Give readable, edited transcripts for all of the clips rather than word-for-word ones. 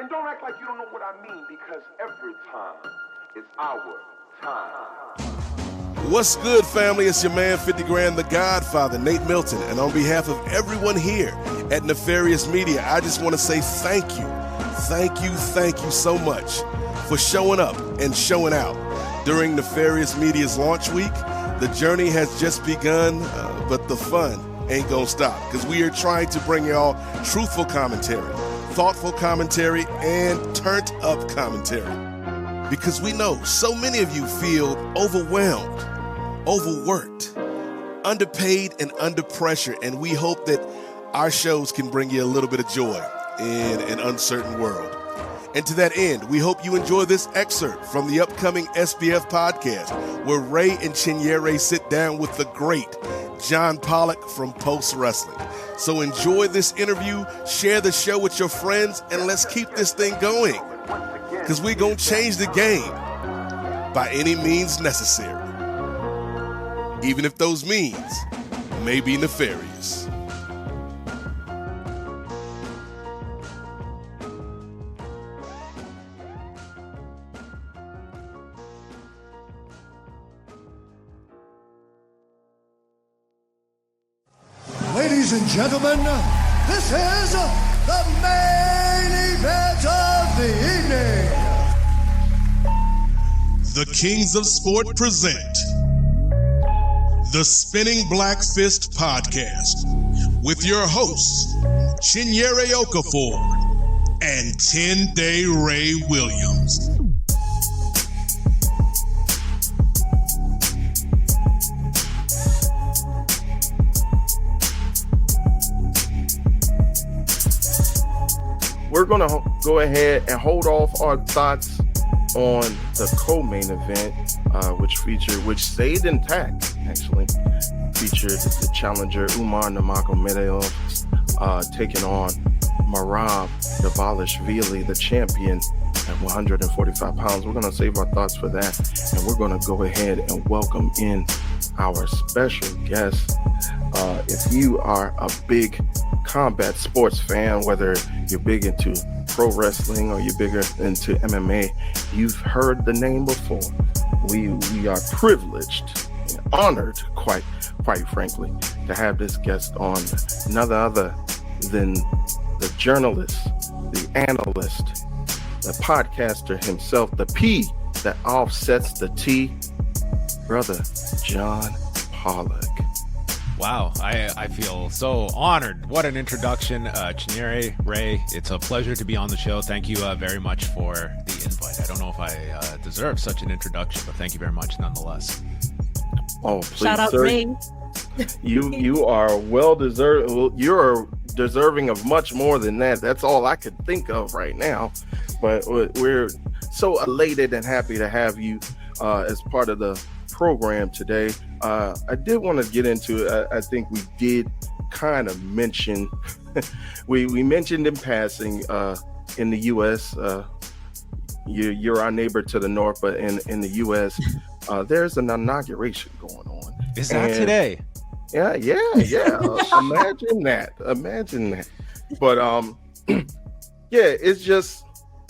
And don't act like you don't know what I mean, because every time is our time. What's good, family? It's your man, 50 Grand, the Godfather, Nate Milton. And on behalf of everyone here at Nefarious Media, I just want to say thank you. Thank you so much for showing up and showing out during Nefarious Media's launch week. The journey has just begun, but the fun ain't gonna stop, because we are trying to bring y'all truthful commentary, thoughtful commentary, and turned up commentary. Because we know so many of you feel overwhelmed, overworked, underpaid, and under pressure, and we hope that our shows can bring you a little bit of joy in an uncertain world. And to that end, we hope you enjoy this excerpt from the upcoming SBF podcast, where Ray and Chinyere sit down with the great John Pollock from Post Wrestling. So enjoy this interview, share the show with your friends, and let's keep this thing going, because we're going to change the game by any means necessary, even if those means may be nefarious. Ladies and gentlemen, this is the main event of the evening. The Kings of Sport present the Spinning Black Fist Podcast with your hosts, Chinyere Okafor and 10-Day Ray Williams. We're going to go ahead and hold off our thoughts on the co-main event, which stayed intact, actually. Featured the challenger Umar Nurmagomedov taking on Merab Dvalishvili, the champion, at 145 pounds. We're going to save our thoughts for that, and we're going to go ahead and welcome in our special guest. If you are a big combat sports fan, whether you're big into pro wrestling or you're bigger into MMA, you've heard the name before. We are privileged and honored, quite frankly, to have this guest on, none other than the journalist, the analyst, the podcaster himself, the P that offsets the T, brother John Pollock. Wow, I feel so honored. What an introduction. Chinyere, Ray, it's a pleasure to be on the show. Thank you very much for the invite. I don't know if I deserve such an introduction, but thank you very much nonetheless. Oh, please, shout out, sir. Ray. You are well deserved. You're deserving of much more than that. That's all I could think of right now. But we're so elated and happy to have you as part of the program today. I did want to get into it. I think we did kind of mention we mentioned in passing in the U.S. You're our neighbor to the north, but in the U.S. There's an inauguration going on. Is that today? Yeah. Imagine that. But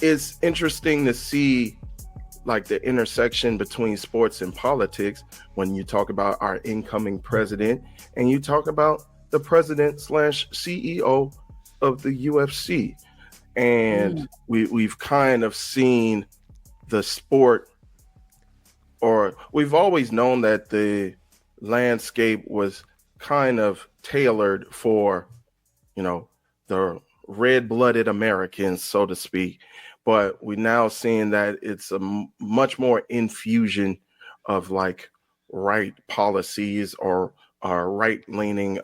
it's interesting to see like the intersection between sports and politics when you talk about our incoming president and you talk about the president / CEO of the UFC. And we've kind of seen the sport, or we've always known that the landscape was kind of tailored for, the red-blooded Americans, so to speak. But we're now seeing that it's a much more infusion of like right policies or right-leaning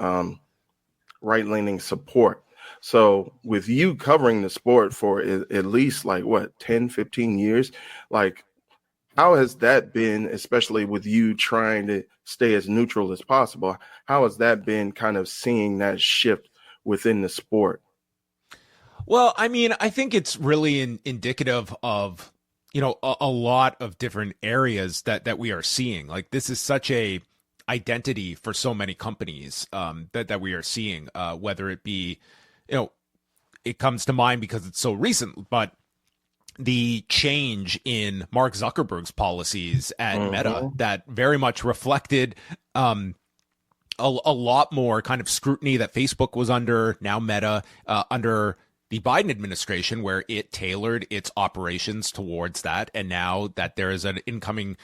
support. So with you covering the sport for at least 10, 15 years, how has that been, especially with you trying to stay as neutral as possible? How has that been kind of seeing that shift within the sport? Well, I mean, I think it's really indicative of, a lot of different areas that we are seeing. Like, this is such a identity for so many companies that we are seeing, whether it be, it comes to mind because it's so recent, but the change in Mark Zuckerberg's policies at Meta that very much reflected a lot more kind of scrutiny that Facebook was under, now Meta, under the Biden administration, where it tailored its operations towards that. And now that there is an incoming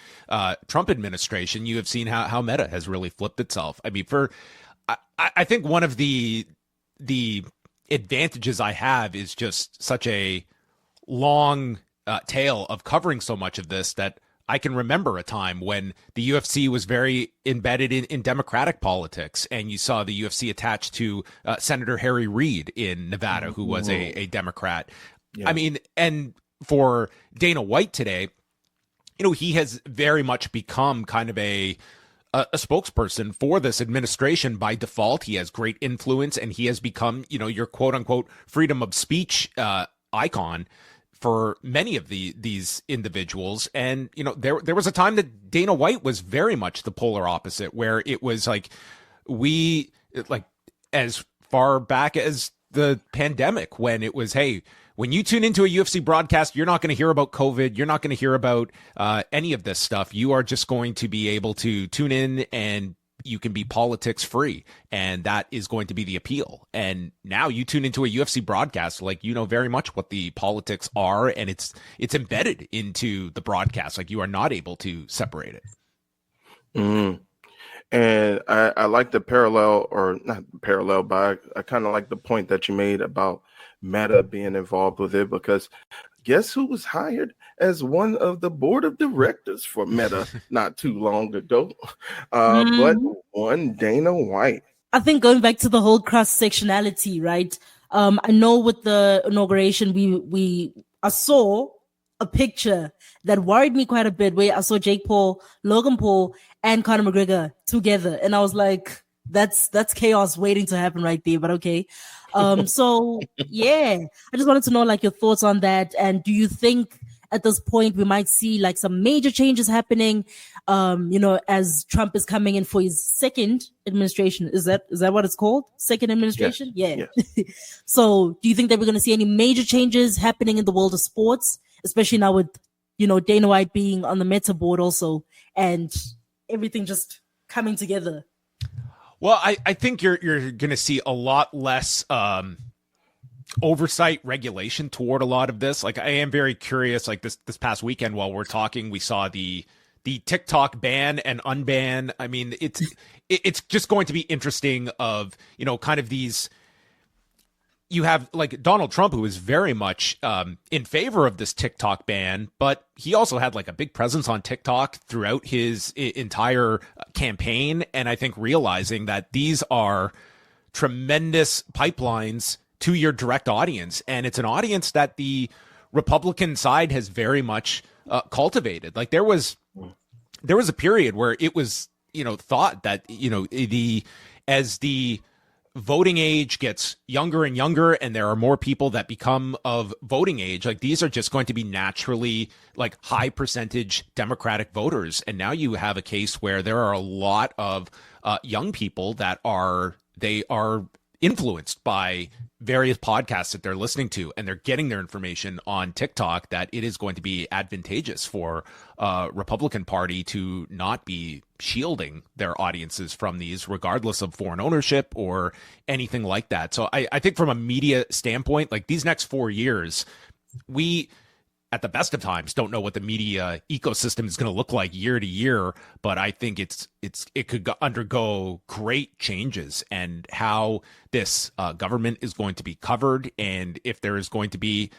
Trump administration, you have seen how Meta has really flipped itself. I mean, I think one of the advantages I have is just such a long tale of covering so much of this that I can remember a time when the UFC was very embedded in Democratic politics, and you saw the UFC attached to Senator Harry Reid in Nevada, who was a Democrat. Yeah. I mean, and for Dana White today, he has very much become kind of a spokesperson for this administration by default. He has great influence, and he has become, your quote unquote freedom of speech icon for many of these individuals. And, there was a time that Dana White was very much the polar opposite, where it was like, as far back as the pandemic, when it was, hey, when you tune into a UFC broadcast, you're not going to hear about COVID. You're not going to hear about any of this stuff. You are just going to be able to tune in, and you can be politics free, and that is going to be the appeal. And now you tune into a UFC broadcast, very much what the politics are, and it's embedded into the broadcast. You are not able to separate it. Mm-hmm. And I like the parallel, or not parallel, but I kind of like the point that you made about Meta being involved with it, because guess who was hired as one of the board of directors for Meta not too long ago? But one Dana White. I think going back to the whole cross-sectionality, right? I know with the inauguration, I saw a picture that worried me quite a bit, where I saw Jake Paul, Logan Paul, and Conor McGregor together. And I was like, that's chaos waiting to happen right there, but okay. So yeah, I just wanted to know your thoughts on that. And do you think at this point we might see some major changes happening, as Trump is coming in for his second administration? Is that what it's called? Second administration? Yes. Yeah. Yes. So do you think that we're going to see any major changes happening in the world of sports, especially now with, Dana White being on the Meta board also, and everything just coming together? Well, I think you're going to see a lot less oversight regulation toward a lot of this. I am very curious. This past weekend, while we're talking, we saw the TikTok ban and unban. I mean, it's just going to be interesting of kind of these. You have Donald Trump, who is very much in favor of this TikTok ban, but he also had a big presence on TikTok throughout his entire campaign. And I think realizing that these are tremendous pipelines to your direct audience. And it's an audience that the Republican side has very much cultivated. There was a period where it was, thought that, as the voting age gets younger and younger, and there are more people that become of voting age, these are just going to be naturally high percentage Democratic voters. And now you have a case where there are a lot of young people that are influenced by various podcasts that they're listening to, and they're getting their information on TikTok, that it is going to be advantageous for Republican Party to not be shielding their audiences from these, regardless of foreign ownership or anything like that. So I think from a media standpoint, these next 4 years, we, at the best of times, don't know what the media ecosystem is going to look like year to year, but I think it could undergo great changes, and how this government is going to be covered, and if there is going to be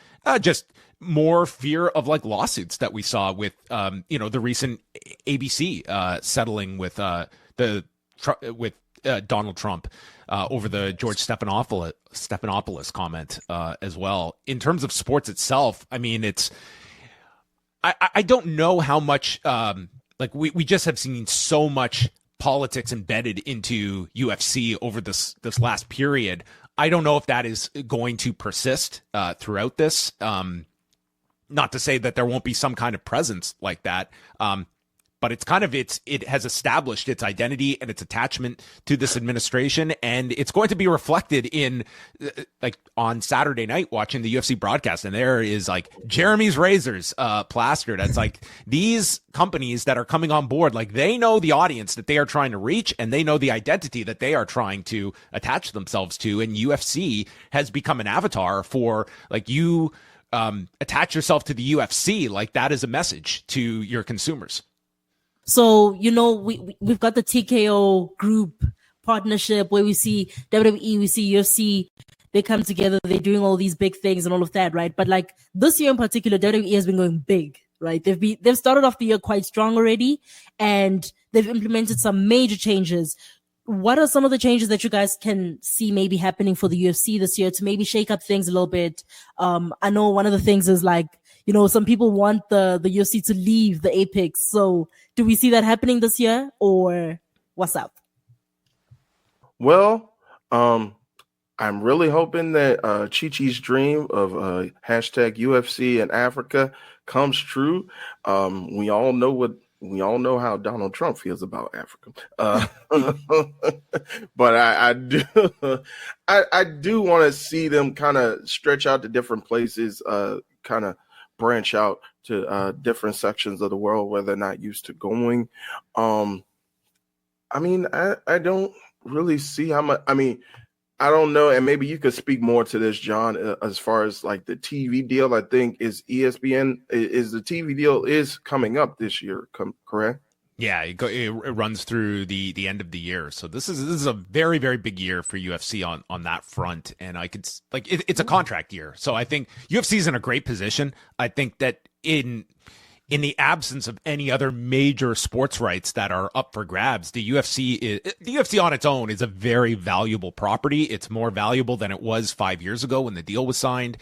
just more fear of lawsuits that we saw with the recent ABC settling with Donald Trump over the George Stephanopoulos comment as well. In terms of sports itself, I mean, I don't know how much we just have seen so much politics embedded into UFC over this last period. I don't know if that is going to persist throughout this. Not to say that there won't be some kind of presence like that. but it has established its identity and its attachment to this administration, and it's going to be reflected in like on Saturday night watching the UFC broadcast, and there is like Jeremy's razors plastered. It's like these companies that are coming on board, like they know the audience that they are trying to reach, and they know the identity that they are trying to attach themselves to, and UFC has become an avatar for like you attach yourself to the UFC, like that is a message to your consumers. So, we've got the TKO group partnership where we see WWE, we see UFC, they come together, they're doing all these big things and all of that, right? But like this year in particular, WWE has been going big, right? They've started off the year quite strong already, and they've implemented some major changes. What are some of the changes that you guys can see maybe happening for the UFC this year to maybe shake up things a little bit? I know one of the things is like, some people want the UFC to leave the Apex. So do we see that happening this year, or what's up? Well, I'm really hoping that Chi-Chi's dream of hashtag UFC in Africa comes true. We all know how Donald Trump feels about Africa. But I do want to see them kind of stretch out to different places, kind of branch out to different sections of the world where they're not used to going. I don't really see how much. I don't know, and maybe you could speak more to this, John, as far as like the TV deal. I think is ESPN is the TV deal is coming up this year, correct? Yeah, it runs through the end of the year. So this is a very, very big year for UFC on that front. And I could it's a contract year. So I think UFC is in a great position. I think that in the absence of any other major sports rights that are up for grabs, the UFC on its own is a very valuable property. It's more valuable than it was 5 years ago when the deal was signed.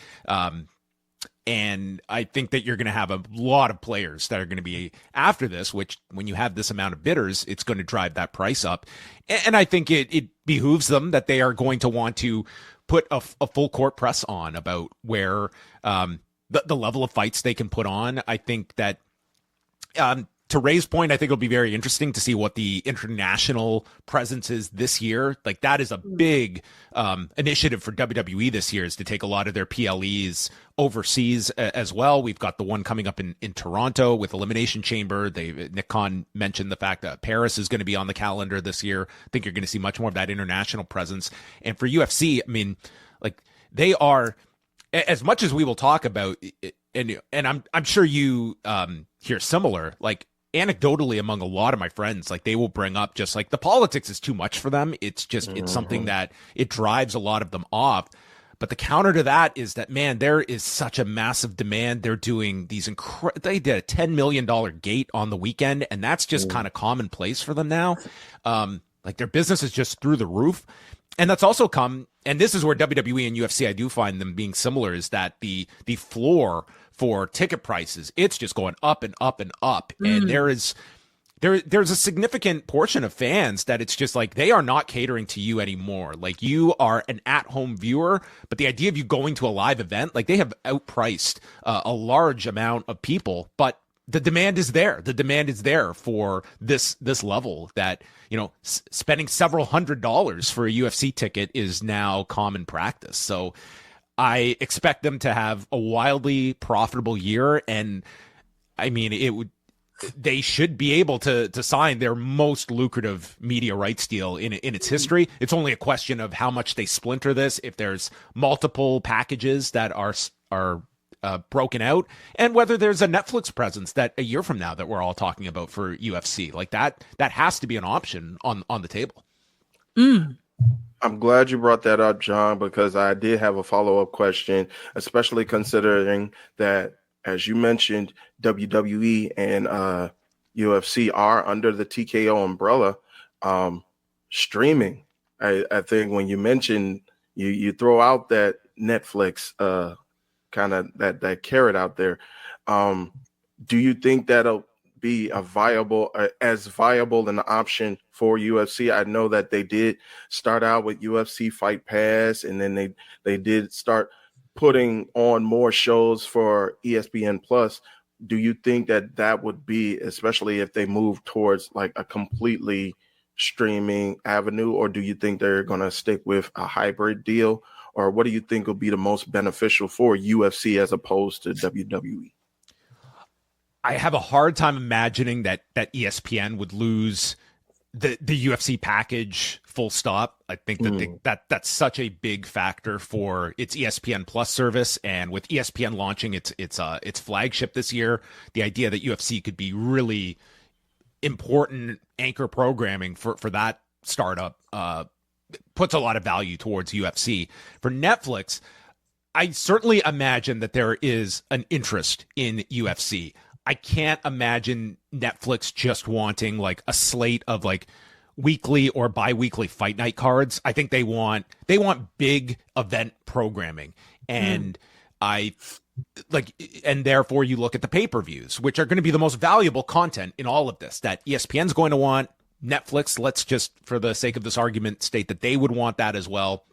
And I think that you're going to have a lot of players that are going to be after this, which when you have this amount of bidders, it's going to drive that price up. And I think it behooves them that they are going to want to put a full court press on about where the level of fights they can put on. I think that to Ray's point, I think it'll be very interesting to see what the international presence is this year. Like that is a big initiative for WWE this year, is to take a lot of their PLEs overseas as well. We've got the one coming up in Toronto with Elimination Chamber. Nick Khan mentioned the fact that Paris is going to be on the calendar this year. I think you're going to see much more of that international presence. And for UFC, like they are, as much as we will talk about, and I'm sure you hear similar, like anecdotally among a lot of my friends, like they will bring up just like the politics is too much for them. It's just, it's something that it drives a lot of them off. But the counter to that is that, man, there is such a massive demand. They're doing these they did a $10 million gate on the weekend, and that's just kind of commonplace for them now. Like their business is just through the roof. And that's also come, and this is where WWE and UFC, I do find them being similar, is that the floor for ticket prices, it's just going up and up and up. And there's a significant portion of fans that it's just like they are not catering to you anymore. Like you are an at-home viewer, but the idea of you going to a live event, like they have outpriced a large amount of people, but the demand is there. The demand is there for this level that, spending several $100s for a UFC ticket is now common practice. So I expect them to have a wildly profitable year. And they should be able to sign their most lucrative media rights deal in its history. It's only a question of how much they splinter this, if there's multiple packages that are broken out, and whether there's a Netflix presence that a year from now that we're all talking about for UFC. Like that has to be an option on the table. I'm glad you brought that up, John, because I did have a follow-up question, especially considering that, as you mentioned, WWE and UFC are under the TKO umbrella. Streaming, I think when you mentioned, you throw out that Netflix kind of that carrot out there. Do you think that'll be as viable an option for UFC? I know that they did start out with UFC Fight Pass, and then they did start putting on more shows for ESPN Plus. do you think that would be, especially if they move towards like a completely streaming avenue, or do you think they're going to stick with a hybrid deal, or what do you think will be the most beneficial for UFC as opposed to WWE? I have a hard time imagining that ESPN would lose the UFC package full stop. I think that that's such a big factor for its ESPN Plus service, and with ESPN launching its flagship this year, the idea that UFC could be really important anchor programming for that startup puts a lot of value towards UFC. For Netflix, I certainly imagine that there is an interest in UFC. I can't imagine Netflix just wanting like a slate of like weekly or bi-weekly fight night cards. I think they want big event programming, and and therefore you look at the pay-per-views, which are going to be the most valuable content in all of this, that ESPN's going to want. Netflix, let's just, for the sake of this argument, state that they would want that as well.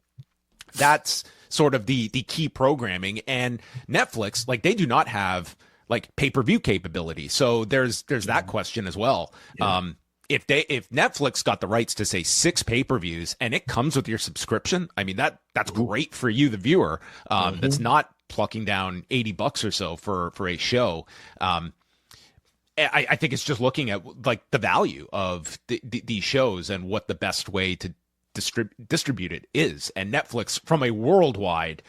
That's sort of the key programming. And Netflix, like, they do not have like pay-per-view capability. So there's that question as well. Yeah. If Netflix got the rights to say 6 pay-per-views and it comes with your subscription, I mean, that's great for you, the viewer. That's not plucking down $80 or so for a show. I think it's just looking at like the value of these shows and what the best way to distribute it is. And Netflix, from a worldwide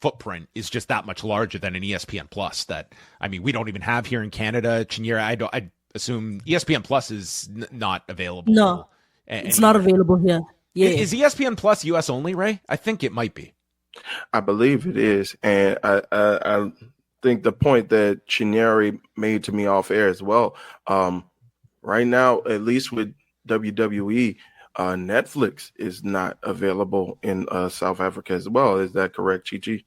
footprint, is just that much larger than an ESPN Plus that, I mean, we don't even have here in Canada. Chinyere, I assume ESPN Plus is not available. No, it's not available here. Yeah. Is ESPN Plus US only, Ray? I think it might be. I believe it is. And I think the point that Chinyere made to me off air as well, right now, at least with WWE, Netflix is not available in South Africa as well. Is that correct, Chi?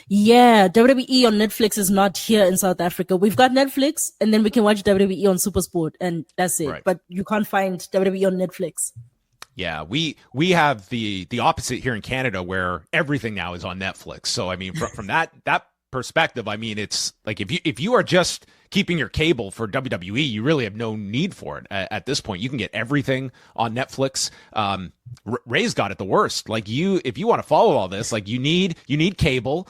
Yeah, WWE on Netflix is not here in South Africa. We've got Netflix, and then we can watch WWE on SuperSport, and that's it. Right. But you can't find WWE on Netflix. Yeah, we have the opposite here in Canada, where everything now is on Netflix. So I mean, from that perspective, I mean, it's like if you are just keeping your cable for WWE, you really have no need for it at this point. You can get everything on Netflix. Ray's got it the worst. Like, if you want to follow all this, like, you need cable,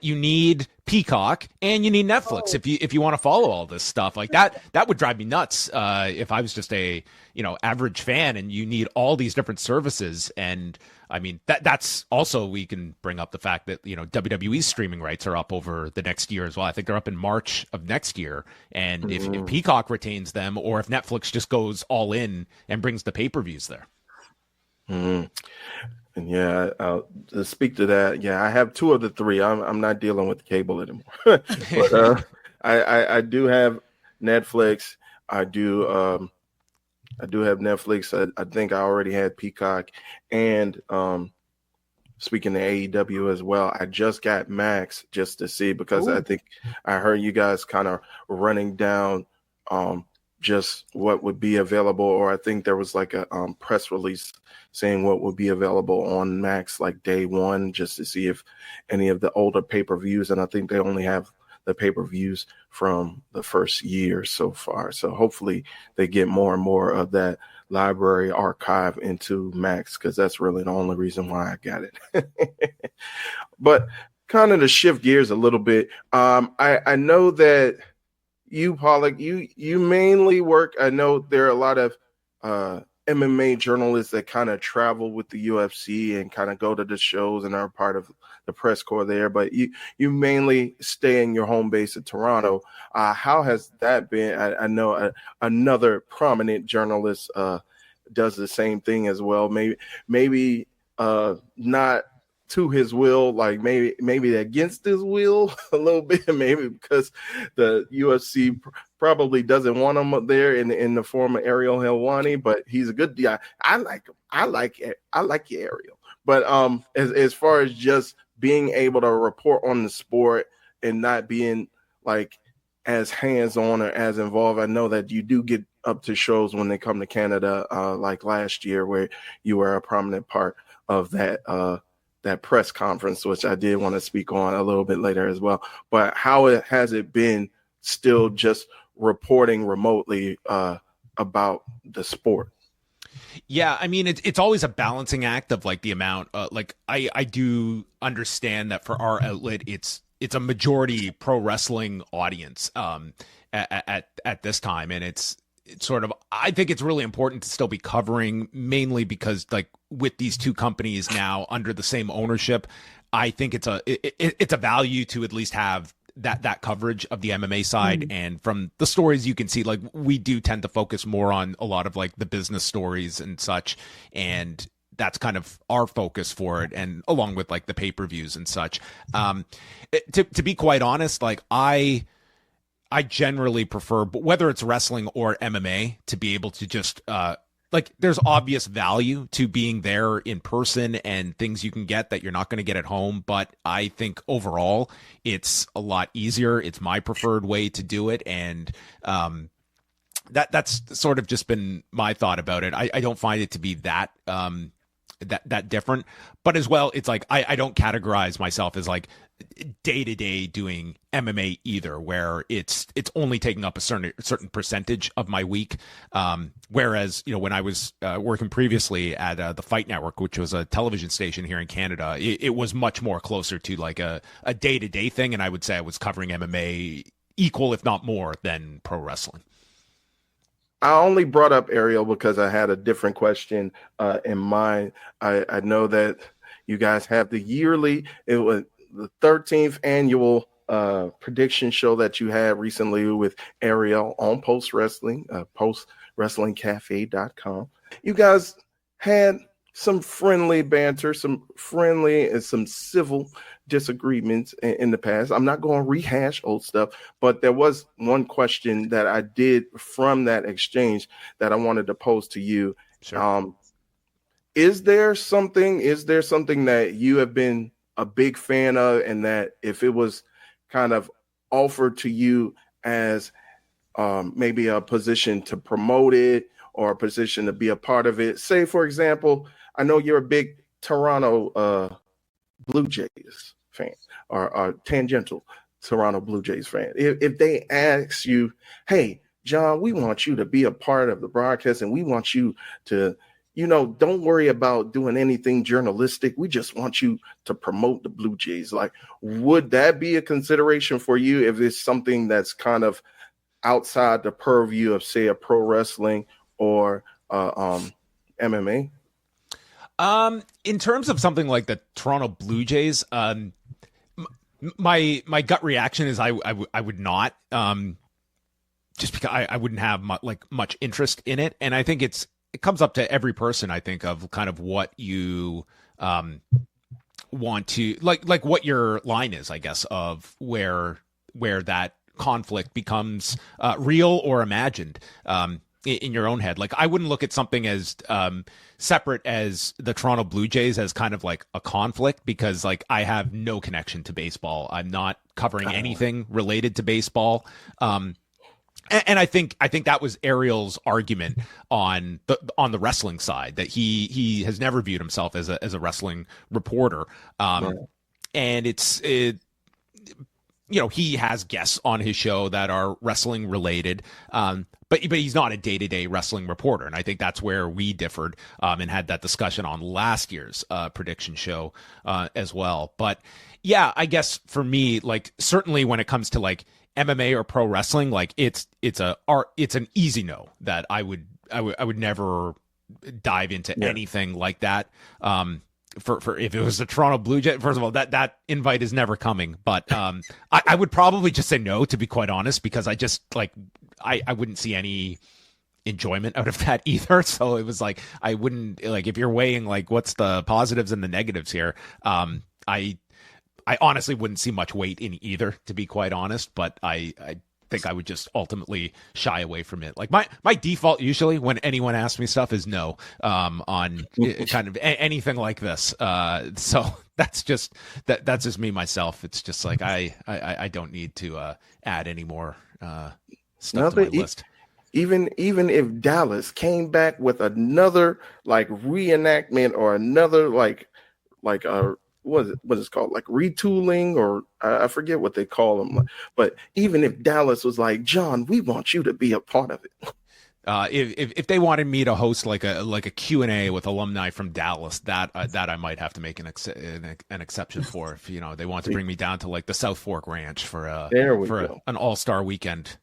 you need Peacock, and you need Netflix if you want to follow all this stuff. Like, that would drive me nuts if I was just a average fan, and you need all these different services. And I mean, that's also, we can bring up the fact that WWE's streaming rights are up over the next year as well. I think they're up in March of next year. And if Peacock retains them, or if Netflix just goes all in and brings the pay-per-views there. And yeah, to speak to that, yeah, I have 2 of the 3. I'm not dealing with cable anymore. But I do have Netflix. I do have Netflix. I think I already had Peacock, and speaking of AEW as well, I just got Max just to see, because I think I heard you guys kind of running down just what would be available, or I think there was like a press release saying what would be available on Max like day one, just to see if any of the older pay-per-views, and I think they only have the pay-per-views from the first year so far. So hopefully they get more and more of that library archive into Max, because that's really the only reason why I got it. But kind of to shift gears a little bit, I know that you, Pollock, you mainly work, I know there are a lot of MMA journalists that kind of travel with the UFC and kind of go to the shows and are part of the press corps there, but you mainly stay in your home base of Toronto. How has that been? I know another prominent journalist does the same thing as well. Maybe not to his will, like maybe against his will a little bit, maybe because the UFC probably doesn't want him up there in the form of Ariel Helwani, but he's a good guy. I like him. I like you, Ariel. But as far as just being able to report on the sport and not being like as hands-on or as involved, I know that you do get up to shows when they come to Canada, like last year, where you were a prominent part of that press conference, which I did want to speak on a little bit later as well. But how has it been still just reporting remotely about the sport? Yeah, I mean, it's always a balancing act of like the amount. Like I do understand that for our outlet, it's a majority pro wrestling audience at this time, and it's sort of, I think it's really important to still be covering, mainly because like with these two companies now under the same ownership, I think it's a value to at least have that coverage of the MMA side. And from the stories you can see, like we do tend to focus more on a lot of like the business stories and such, and that's kind of our focus for it, and along with like the pay-per-views and such. To be quite honest, like I generally prefer, but whether it's wrestling or MMA, to be able to just like there's obvious value to being there in person and things you can get that you're not going to get at home. But I think overall it's a lot easier. It's my preferred way to do it. And that's sort of just been my thought about it. I don't find it to be that different, but as well, it's like, I don't categorize myself as like day to day doing MMA either, where it's only taking up a certain percentage of my week. Whereas, you know, when I was working previously at the Fight Network, which was a television station here in Canada, it was much more closer to like a day to day thing. And I would say I was covering MMA equal, if not more, than pro wrestling. I only brought up Ariel because I had a different question in mind. I know that you guys have the yearly, it was the 13th annual prediction show that you had recently with Ariel on Post Wrestling, postwrestlingcafe.com. You guys had some friendly banter, some friendly and some civil disagreements in the past. I'm not going to rehash old stuff, but there was one question that I did from that exchange that I wanted to pose to you. Sure. Is there something that you have been a big fan of, and that if it was kind of offered to you as maybe a position to promote it or a position to be a part of it? Say, for example, I know you're a big Toronto Blue Jays fan, or tangential Toronto Blue Jays fan. If they ask you, hey, John, we want you to be a part of the broadcast and we want you to, you know, don't worry about doing anything journalistic. We just want you to promote the Blue Jays. Like, would that be a consideration for you if it's something that's kind of outside the purview of, say, a pro wrestling or MMA? In terms of something like the Toronto Blue Jays, my gut reaction is I would not, just because I wouldn't have much interest in it. And I think it comes up to every person, I think, of kind of what you want to like what your line is, I guess, of where that conflict becomes real or imagined in your own head. Like, I wouldn't look at something as separate as the Toronto Blue Jays as kind of like a conflict, because like I have no connection to baseball. I'm not covering anything related to baseball. And I think that was Ariel's argument on the wrestling side, that he has never viewed himself as a wrestling reporter. Right. And you know, he has guests on his show that are wrestling related. But he's not a day-to-day wrestling reporter. And I think that's where we differed, and had that discussion on last year's prediction show as well. But yeah, I guess for me, like, certainly when it comes to like MMA or pro wrestling, like it's an easy no, that I would never dive into anything like that. For if it was the Toronto Blue Jays, first of all, that invite is never coming. But I would probably just say no, to be quite honest, because I just like I wouldn't see any enjoyment out of that either. So it was like, I wouldn't, like, if you're weighing like what's the positives and the negatives here, I honestly wouldn't see much weight in either, to be quite honest. But I think I would just ultimately shy away from it. Like my default usually when anyone asks me stuff is no, on kind of anything like this. So that's just me myself. It's just like I don't need to add any more stuff to my list. Even if Dallas came back with another like reenactment or another like a what is called, like retooling, or I forget what they call them. But even if Dallas was like, John, we want you to be a part of it. If they wanted me to host like a Q&A with alumni from Dallas, that I might have to make an exception for. If they want to bring me down to like the South Fork Ranch for an all-star weekend.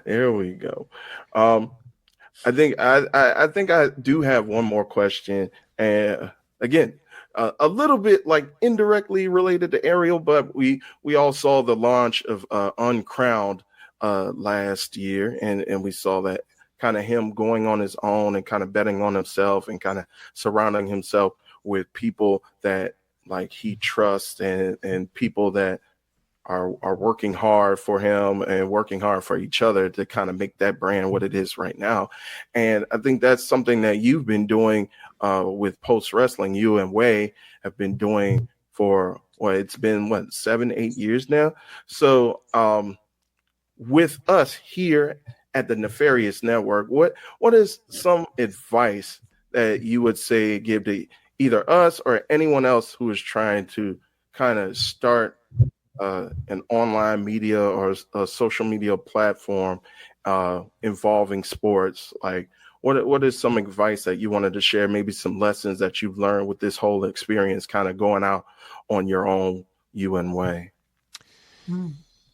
There we go. I think I do have one more question, and again, a little bit like indirectly related to Ariel, but we all saw the launch of Uncrowned last year, and we saw that kind of him going on his own and kind of betting on himself and kind of surrounding himself with people that like he trusts and people that are working hard for him and working hard for each other to kind of make that brand what it is right now. And I think that's something that you've been doing with Post Wrestling. You and Way have been doing for it's been 7-8 years now. So with us here at the Nefarious Network, what is some advice that you would say give to either us or anyone else who is trying to kind of start an online media or a social media platform involving sports? Like, what is some advice that you wanted to share? Maybe some lessons that you've learned with this whole experience, kind of going out on your own, you and Way.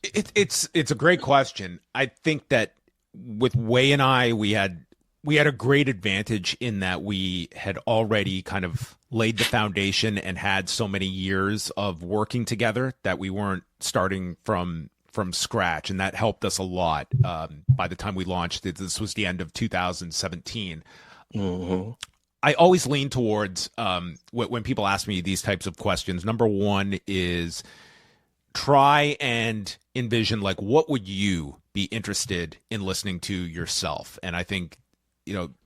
It's a great question. I think that with Way and I, we had a great advantage in that we had already kind of laid the foundation and had so many years of working together that we weren't starting from scratch, and that helped us a lot. By the time we launched it, this was the end of 2017. Mm-hmm. I always lean towards when people ask me these types of questions. Number one is try and envision, like, what would you be interested in listening to yourself? And I think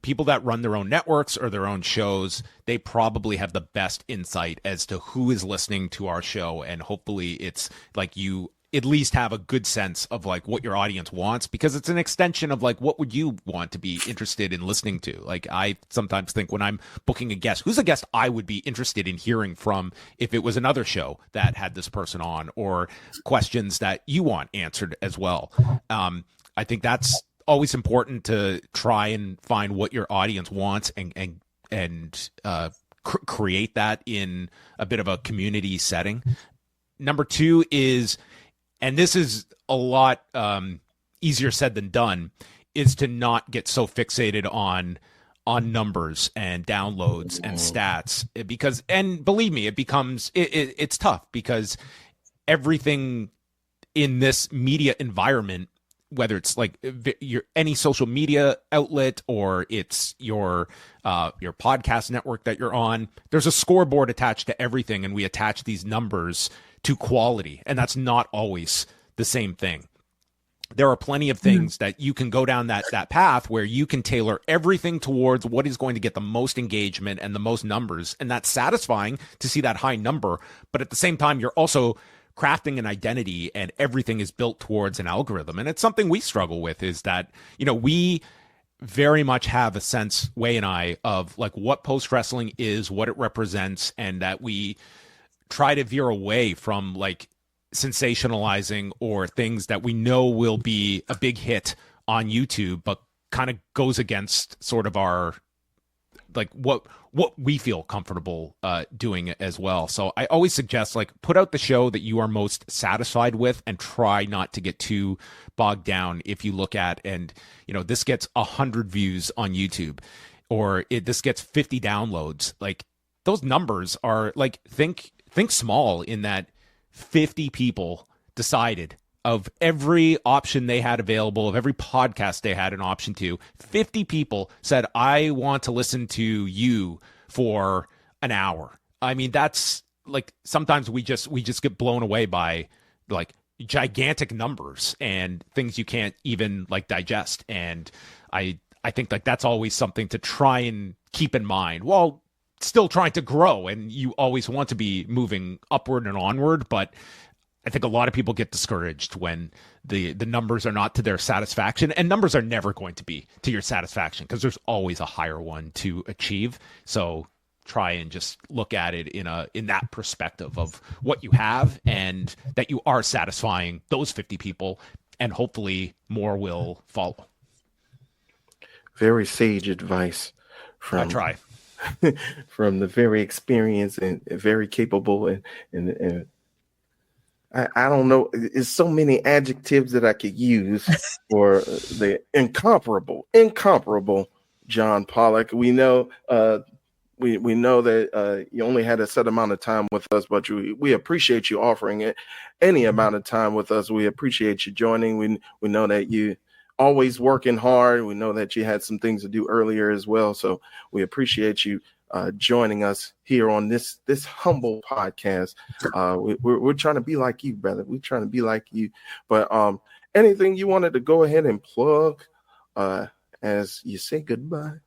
people that run their own networks or their own shows, they probably have the best insight as to who is listening to our show. And hopefully it's like you at least have a good sense of like what your audience wants, because it's an extension of like, what would you want to be interested in listening to? Like, I sometimes think when I'm booking a guest, who's a guest I would be interested in hearing from if it was another show that had this person on, or questions that you want answered as well. I think that's always important, to try and find what your audience wants and create that in a bit of a community setting. Number two is, and this is a lot easier said than done, is to not get so fixated on numbers and downloads and stats, because, and believe me, it's tough, because everything in this media environment, whether it's like any social media outlet or it's your podcast network that you're on, there's a scoreboard attached to everything, and we attach these numbers to quality, and that's not always the same thing. There are plenty of things that you can go down that path where you can tailor everything towards what is going to get the most engagement and the most numbers, and that's satisfying to see that high number. But at the same time, you're also crafting an identity, and everything is built towards an algorithm. And it's something we struggle with, is that, we very much have a sense, Way and I, of like what post wrestling is, what it represents, and that we try to veer away from like sensationalizing or things that we know will be a big hit on YouTube, but kind of goes against sort of our, like what we feel comfortable doing as well. So I always suggest, like, put out the show that you are most satisfied with, and try not to get too bogged down. If you look at, and this gets 100 views on YouTube, or this gets 50 downloads, like, those numbers are like, think small, in that 50 people decided, of every option they had available, of every podcast they had an option to, 50 people said, I want to listen to you for an hour. I mean, that's like, sometimes we just get blown away by like gigantic numbers and things you can't even like digest. And I think like that's always something to try and keep in mind while still trying to grow. And you always want to be moving upward and onward, but I think a lot of people get discouraged when the numbers are not to their satisfaction, and numbers are never going to be to your satisfaction, because there's always a higher one to achieve. So try and just look at it in that perspective of what you have and that you are satisfying those 50 people, and hopefully more will follow. Very sage advice I try. from the very experienced and very capable and I don't know. There's so many adjectives that I could use for the incomparable John Pollock. We know we know that you only had a set amount of time with us, but we appreciate you offering it any amount of time with us. We appreciate you joining. We know that you always working hard. We know that you had some things to do earlier as well. So we appreciate you joining us here on this humble podcast. We're trying to be like you, brother. We're trying to be like you. But anything you wanted to go ahead and plug as you say goodbye?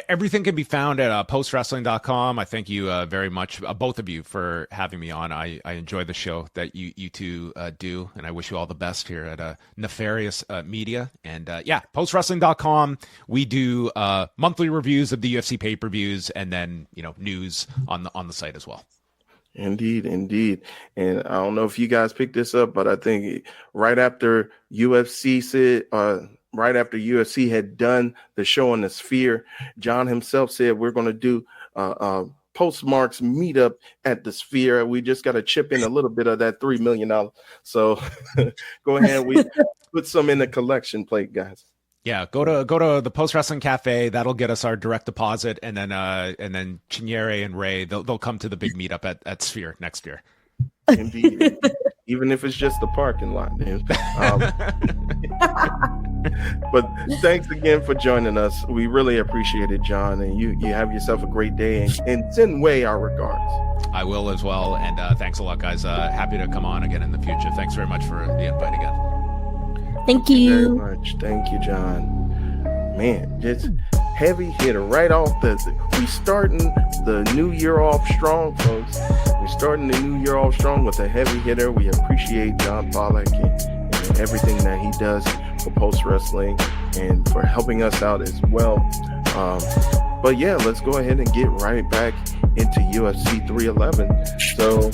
Everything can be found at postwrestling.com. I thank you very much, both of you, for having me on. I enjoy the show that you two do, and I wish you all the best here at Nefarious Media. And postwrestling.com. We do monthly reviews of the UFC pay-per-views, and then news on the site as well. Indeed. And I don't know if you guys picked this up, but I think right after UFC had done the show on the Sphere, John himself said we're going to do Postmark's meetup at the Sphere. We just got to chip in a little bit of that $3 million. So go ahead, we put some in the collection plate, guys. Yeah, go to the Post Wrestling Cafe. That'll get us our direct deposit, and then Chinyere and Ray they'll come to the big meetup at Sphere next year. Indeed. Even if it's just the parking lot, dude. But thanks again for joining us. We really appreciate it, John. And you have yourself a great day, and send Way our regards. I will as well. And thanks a lot, guys. Happy to come on again in the future. Thanks very much for the invite again. Thank you very much. Thank you, John. Man, just heavy hitter right off we starting the new year off strong, folks. We're starting the new year off strong with a heavy hitter. We appreciate John Pollock and everything that he does for Post Wrestling and for helping us out as well. But yeah, let's go ahead and get right back into UFC 311. So